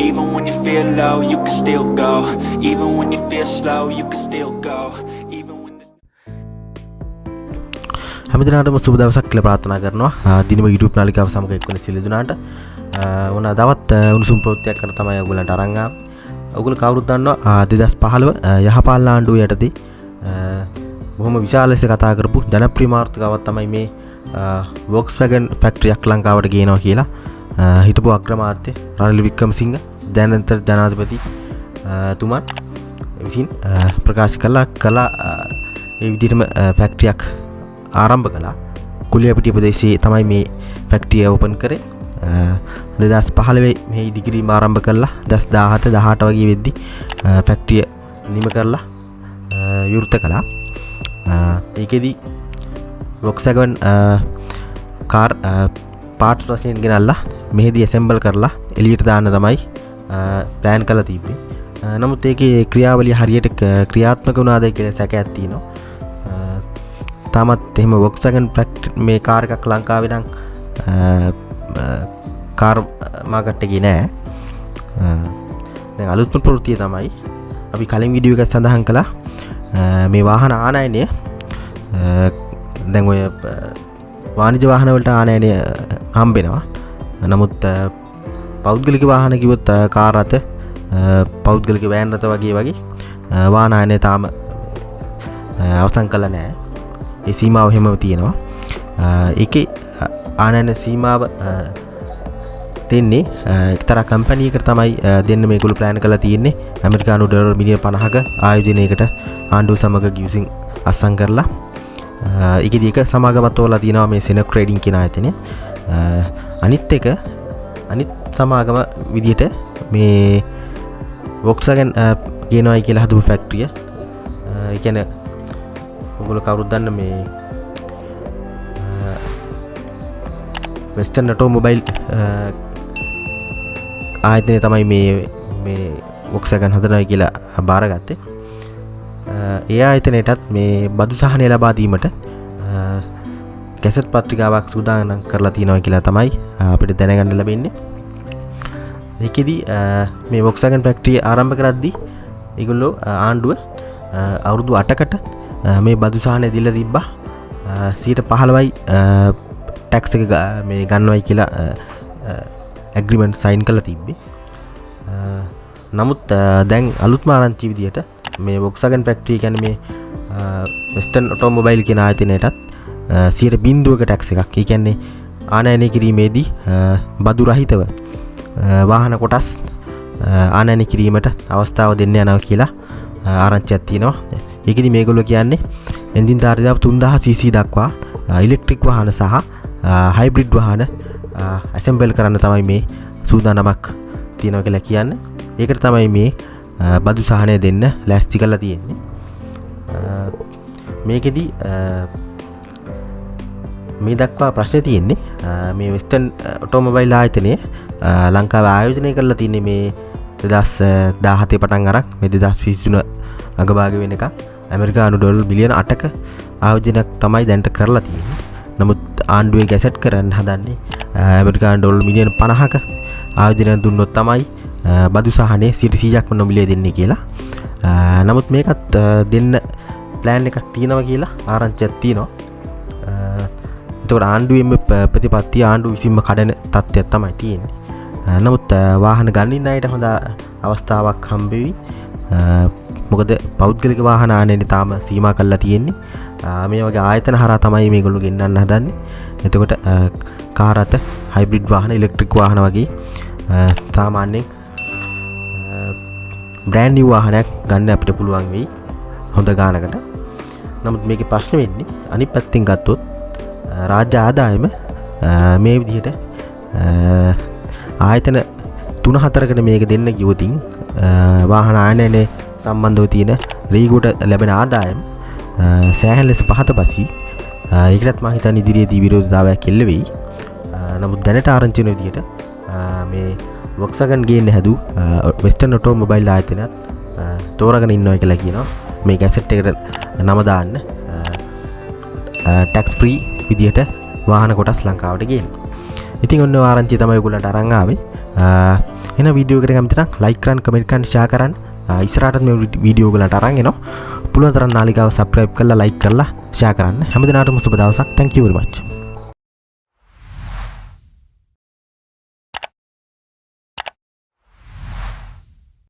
Even when you feel low, you can still go. Even when you feel slow, you can still go. Even when හැමදිනාටම සුබ දවසක් කියලා ප්‍රාර්ථනා කරනවා. දිනම YouTube නාලිකාව සමග එක්වෙන සියලු දෙනාට මොන දවස් උණුසුම් ප්‍රවෘත්තියක් කරන තමයි ඔයගොල්ලන්ට අරන් ආවේ. ඔයගොල්ලෝ කවුරුත් දන්නවා 2015 යහපාලන ආණ්ඩුව යටතේ බොහොම විශාල ලෙස කතා කරපු ජනප්‍රිය මාතෘකාවක් තමයි මේ Volkswagen Factory යක් ලංකාවට ගේනවා කියලා හිටපු අග්‍රාමාත්‍ය රනිල් වික්‍රමසිංහ දැනතර ජනාධිපති තුමන් විසින් ප්‍රකාශ කළා ඒ විදිහටම ෆැක්ටරි එකක් ආරම්භ කළා. කුලියපිටිය ප්‍රදේශයේ තමයි මේ ෆැක්ටරිය ඕපන් කරේ. 2015 මේ ඉදිකිරීම ආරම්භ කළා. 2017 18 වගේ වෙද්දි ෆැක්ටරිය නිම කරලා විවෘත කළා. ඒකෙදි Volkswagen කාර් පාර්ට්ස් වශයෙන් ගෙනල්ලා මෙහෙදි ඇසෙම්බල් කරලා එළියට දාන්න තමයි ප්ලෑන් කරලා තිබ්බේ. නමුත් ඒකේ ක්‍රියාවලිය හරියට ක්‍රියාත්මක වුණාද කියලා සැකයක් තියෙනවා. තාමත් එහෙම Volkswagen මේ කාර් එකක් ලංකාවේ නම් කාර් මාකට් එකේ නෑ. දැන් අලුත්ම ප්‍රවෘත්තිය තමයි අපි කලින් වීඩියෝ එකක් සඳහන් කළා මේ වාහන ආනයනය දැන් ඔය වාණිජ වාහන වලට ආනයනය හම්බෙනවා. නමුත් පෞද්ගලික වාහන කිව්වොත් කාර් රථ පෞද්ගලික වෑන් රථ වගේ වාහන ආනයනය තාම අවසන් කළා නෑ. ඒ සීමාව හැමම තියෙනවා. ඒකේ ආනයන සීමාව දෙන්නේ එක්තරා කම්පැනි එකකට තමයි දෙන්න මේගොල්ලෝ ප්ලෑන් කරලා තියෙන්නේ. ඇමරිකානු ඩොලර් මිලියන 50ක ආයෝජනයකට ආණ්ඩුව සමග ගිවිසින් අත්සන් කරලා ඒකෙදි එක සමාගමත් තෝරලා තියෙනවා මේ සෙනක් ට්‍රේඩින් කියන ආයතනය. අනිත් සමාගම විදියට මේ Volkswagen ගේනවායි කියලා හදපු ෆැක්ටරිය. ඒ කියන්නේ ඔයගොල්ලෝ කවුරුද දන්න මේ වෙස්ටර්න් ඔටෝමොබයිල් ආයතනය තමයි මේ Volkswagen හදනවා කියලා බාරගත්තේ. ඒ ආයතනයටත් මේ බදු සහනය ලබා දීමට කැසට් පත්‍රිකාවක් සූදානම් කරලා තියෙනවා කියලා තමයි අපිට දැනගන්න ලැබෙන්නේ. ඒකෙදි මේ Volkswagen Factory ආරම්භ කරද්දී ඒගොල්ලෝ ආණ්ඩුව අවුරුදු 8කට මේ බදු සහනය දීලා තිබ්බා. 15%යි ටැක්ස් එක මේ ගන්නවයි කියලා ඇග්‍රීමන්ට් සයින් කරලා තිබ්බේ. නමුත් දැන් අලුත්ම ආරංචි විදියට මේ Volkswagen Factory කියන්නේ මේ වෙස්ටර්න් ඔටෝමොබයිල් කියන ආයතනයටත් 0.0ක ටැක්ස් එකක්. ඒ කියන්නේ ආනයනය කිරීමේදී බදු රහිතව වාහන කොටස් ආනයනය කිරීමට අවස්ථාව දෙන්න යනවා කියලා ආරංචියක් තියෙනවා. ඒකෙදි මේගොල්ලෝ කියන්නේ එන්ජින් ධාරිතාව 3000 cc දක්වා ඉලෙක්ට්‍රික් වාහන සහ හයිබ්‍රිඩ් වාහන ඇසෙම්බල් කරන්න තමයි මේ සූදානමක් තියෙනවා කියලා කියන්නේ. ඒකට තමයි මේ බදු සහනය දෙන්න ලෑස්ති කරලා තියෙන්නේ. මේකෙදි මේ දක්වා ප්‍රශ්නේ තියෙන්නේ මේ වෙස්ටර්න් ඔටෝමොබයිල් ආයතනය ලංකාවේ ආයෝජනය කරලා තියෙන්නේ මේ 2017 පටන් අරන් මේ 2023 අගභාග වෙනකම් ඇමරිකානු ඩොලර් බිලියන 8ක ආයෝජනයක් තමයි දැන්ට කරලා තියෙන්නේ. නමුත් ආණ්ඩුවේ ගැසට් කරන්න හදන්නේ ඇමරිකානු ඩොලර් මිලියන 50ක ආයෝජනයක් දුන්නොත් තමයි බදු සහනය 100%ක්ම නොමිලේ දෙන්නේ කියලා. නමුත් මේකත් දෙන්න ප්ලෑන් එකක් තියෙනවා කියලා ආරංචියක් තියෙනවා. එතකොට ආණ්ඩුවේම ප්‍රතිපත්තිය ආණ්ඩුව විසින්ම කඩන තත්ත්වයක් තමයි තියෙන්නේ. නමුත් වාහන ගන්නින් අයට හොඳ අවස්ථාවක් හම්බ වෙවි. මොකද පෞද්ගලික වාහන ආනයනය තාම සීමා කරලා තියෙන්නේ. මේ වගේ ආයතන හරහා තමයි මේගොල්ලෝ ගෙන්නන්න හදන්නේ. එතකොට කාර් රථ, හයිබ්‍රිඩ් වාහන, ඉලෙක්ට්‍රික් වාහන වගේ සාමාන්‍යයෙන් බ්‍රෑන්ඩ් නිව් වාහනයක් ගන්න අපිට පුළුවන් වෙයි හොඳ ගානකට. නමුත් මේකේ ප්‍රශ්න වෙන්නේ අනිත් පැත්තෙන් ගත්තොත් රාජ්‍ය ආදායම මේ විදිහට ආයතන 3-4කට මේක දෙන්න කිව්වොතින් වාහන ආනයනයේ සම්බන්ධව තියෙන රීගුවට ලැබෙන ආදායම සෑහෙන ලෙස පහත බසී. ඒකටත් මම හිතන්නේ ඉදිරියේදී විරෝධතාවයක් එල්ල වෙයි. නමුත් දැනට ආරංචි වෙන විදිහට මේ Volkswagen ගේන්න හැදු වෙස්ටර්න් ඔටෝමොබයිල් ආයතනයත් තෝරාගෙන ඉන්නවා කියලා කියනවා. මේ ගැසට් එකට නම දාන්න ටැක්ස් ෆ්‍රී විදිහට වාහන කොටස් ලංකාවට ගේන්න. ඉතින් ඔන්න ආරංචිය තමයි ඔයගොල්ලන්ට අරන් ආවේ. එන වීඩියෝ එකට කැමති නම් ලයික් කරන්න, කමෙන්ට් කරන්න, ෂෙයා කරන්න. ඉස්සරහටත් මේ වීඩියෝ වලට අරන් එනවා. පුළුවන් තරම් නාලිකාව සබ්ස්ක්‍රයිබ් කරලා, ලයික් කරලා, ෂෙයා කරන්න. හැමදිනාටම සුබ දවසක්. Thank you very much.